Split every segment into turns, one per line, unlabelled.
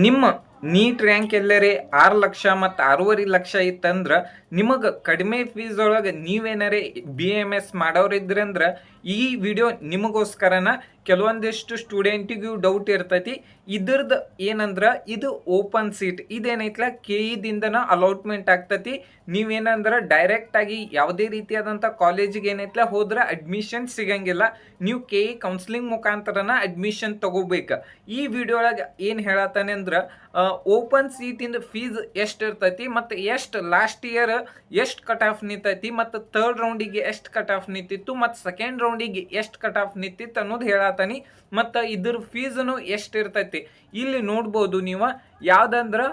ನಿಮ್ಮ NEET rank ಎಲ್ಲರೇ 6 lakh ಮತ್ತು 6.5 ಲಕ್ಷ ಇತ್ತಂದ್ರೆ ನಿಮಗೆ ಕಡಿಮೆ ಫೀಸ್ ಒಳಗೆ ನೀವೇನಾರೇ BAMS ಮಾಡೋರಿದ್ರಂದ್ರೆ ಈ ವಿಡಿಯೋ ನಿಮಗೋಸ್ಕರನ. ಕೆಲವೊಂದಿಷ್ಟು ಸ್ಟೂಡೆಂಟಿಗೂ ಡೌಟ್ ಇರ್ತೈತಿ. ಇದ್ರದ್ದು ಏನಂದ್ರೆ ಇದು ಓಪನ್ ಸೀಟ್ ಇದೇನೈತ್ಲ KE ದಿಂದನ ಅಲಾಟ್ಮೆಂಟ್ ಆಗ್ತೈತಿ. ನೀವೇನಂದ್ರೆ ಡೈರೆಕ್ಟ್ ಆಗಿ ಯಾವುದೇ ರೀತಿಯಾದಂಥ ಕಾಲೇಜಿಗೆ ಏನೈತ್ಲ ಹೋದ್ರೆ ಅಡ್ಮಿಷನ್ ಸಿಗಂಗಿಲ್ಲ. ನೀವು KE ಕೌನ್ಸಿಲಿಂಗ್ ಮುಖಾಂತರನ ಅಡ್ಮಿಷನ್ ತಗೋಬೇಕು. ಈ ವಿಡಿಯೋ ಒಳಗೆ ಏನು ಹೇಳತ್ತಾನೆ ಅಂದ್ರೆ ಓಪನ್ ಸೀಟಿಂದ ಫೀಸ್ ಎಷ್ಟು ಇರ್ತೈತಿ ಮತ್ತು ಎಷ್ಟು ಲಾಸ್ಟ್ ಇಯರ್ ಎಷ್ಟು ಕಟ್ ಆಫ್ ನಿಂತೈತಿ ಮತ್ತು ಥರ್ಡ್ ರೌಂಡಿಗೆ ಎಷ್ಟು ಕಟ್ ಆಫ್ ನಿಂತಿತ್ತು ಮತ್ತು ಸೆಕೆಂಡ್ ರೌಂಡಿಗೆ ಎಷ್ಟು ಕಟ್ ಆಫ್ ನಿಂತಿತ್ತು ಅನ್ನೋದು ಹೇಳತ್ತಾನೆ. ಮತ್ತು ಇದ್ರ ಫೀಸನು ಎಷ್ಟು ಇರ್ತೈತಿ ಇಲ್ಲಿ ನೋಡ್ಬೋದು ನೀವು. ಯಾವ್ದಂದ್ರೆ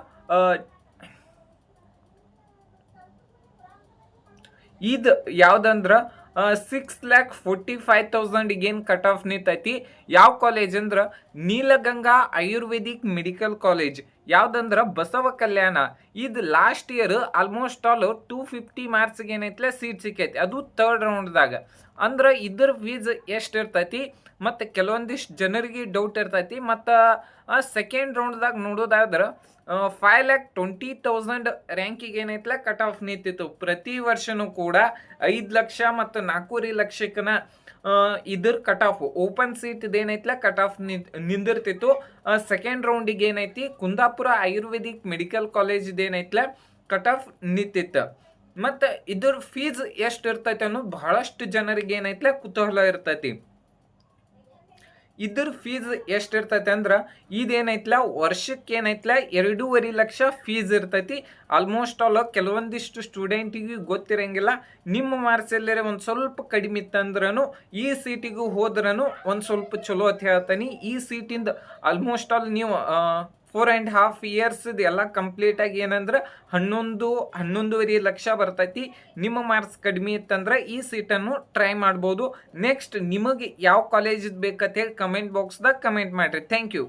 ಇದು ಯಾವ್ದಂದ್ರೆ 6,45,000 ಏನು ಕಟ್ ಆಫ್ ನಿಂತೈತಿ. ಯಾವ ಕಾಲೇಜ್ ಅಂದ್ರೆ ನೀಲಗಂಗಾ ಆಯುರ್ವೇದಿಕ್ ಮೆಡಿಕಲ್ ಕಾಲೇಜ್. ಯಾವ್ದಂದ್ರೆ ಬಸವ ಕಲ್ಯಾಣ. ಇದು ಲಾಸ್ಟ್ ಇಯರ್ ಆಲ್ಮೋಸ್ಟ್ ಆಲ್ 250 ಮಾರ್ಕ್ಸ್ಗೆ ಏನೈತ್ಲೆ ಸೀಟ್ ಸಿಕ್ಕೈತಿ, ಅದು ಥರ್ಡ್ ರೌಂಡ್ದಾಗ. ಅಂದ್ರೆ ಇದ್ರ ಫೀಸ್ ಎಷ್ಟು ಇರ್ತೈತಿ ಮತ್ತು ಕೆಲವೊಂದಿಷ್ಟು ಜನರಿಗೆ ಡೌಟ್ ಇರ್ತೈತಿ. ಮತ್ತು ಸೆಕೆಂಡ್ ರೌಂಡ್ದಾಗ ನೋಡೋದಾದ್ರೆ 5,20,000 ರ್ಯಾಂಕಿಗೆ ಏನೈತ್ಲ ಕಟ್ ಆಫ್ ನಿಂತಿತ್ತು. ಪ್ರತಿ ವರ್ಷನೂ ಕೂಡ 5 ಲಕ್ಷ ಮತ್ತು 4.5 ಲಕ್ಷಕ್ಕನ ಇದ್ರ ಕಟ್ ಆಫ್ ಓಪನ್ ಸೀಟ್ ಇದೇನೈತ್ಲ ಕಟ್ ಆಫ್ ನಿಂದಿರ್ತಿತ್ತು. ಸೆಕೆಂಡ್ ರೌಂಡಿಗೆ ಏನೈತಿ ಕುಂದಾಪುರ ಆಯುರ್ವೇದಿಕ್ ಮೆಡಿಕಲ್ ಕಾಲೇಜ್ ಇದೇನೈತ್ಲ ಕಟ್ ಆಫ್ ನಿಂತಿತ್ತು. ಮತ್ತು ಇದ್ರ ಫೀಸ್ ಎಷ್ಟು ಇರ್ತೈತಿ ಅನ್ನೋದು ಬಹಳಷ್ಟು ಜನರಿಗೆ ಏನೈತ್ಲ ಕುತೂಹಲ ಇರ್ತೈತಿ. ಇದ್ರ ಫೀಸ್ ಎಷ್ಟು ಇರ್ತೈತಿ ಅಂದ್ರೆ ಇದೇನೈತ್ಲ ವರ್ಷಕ್ಕೆ ಏನೈತ್ಲ 2.5 ಲಕ್ಷ ಫೀಸ್ ಇರ್ತೈತಿ. ಆಲ್ಮೋಸ್ಟ್ ಆಲ್ ಕೆಲವೊಂದಿಷ್ಟು ಸ್ಟೂಡೆಂಟಿಗೂ ಗೊತ್ತಿರಂಗಿಲ್ಲ. ನಿಮ್ಮ ಮಾರ್ಕ್ಸ್ ಎಲ್ಲರೇ ಒಂದು ಸ್ವಲ್ಪ ಕಡಿಮೆ ಇತ್ತಂದ್ರೂ ಈ ಸೀಟಿಗೂ ಹೋದ್ರೂ ಒಂದು ಸ್ವಲ್ಪ ಚಲೋ ಅಂತ ಹೇಳ್ತಾನೆ. ಈ ಸೀಟಿಂದ ಆಲ್ಮೋಸ್ಟ್ ಆಲ್ ನೀವು 4.5 years ಎಲ್ಲ ಕಂಪ್ಲೀಟ್ ಆಗಿ ಏನಂದ್ರೆ 11.5 ಲಕ್ಷ ಬರ್ತೈತಿ. ನಿಮ್ಮ ಮಾರ್ಕ್ಸ್ ಕಡಿಮೆ ಇತ್ತಂದ್ರೆ ಈ ಸೀಟನ್ನು ಟ್ರೈ ಮಾಡ್ಬೋದು. ನೆಕ್ಸ್ಟ್ ನಿಮಗೆ ಯಾವ ಕಾಲೇಜ್ ಬೇಕಂತ ಹೇಳಿ ಕಮೆಂಟ್ ಬಾಕ್ಸ್ದಾಗ ಕಮೆಂಟ್ ಮಾಡಿರಿ. Thank you.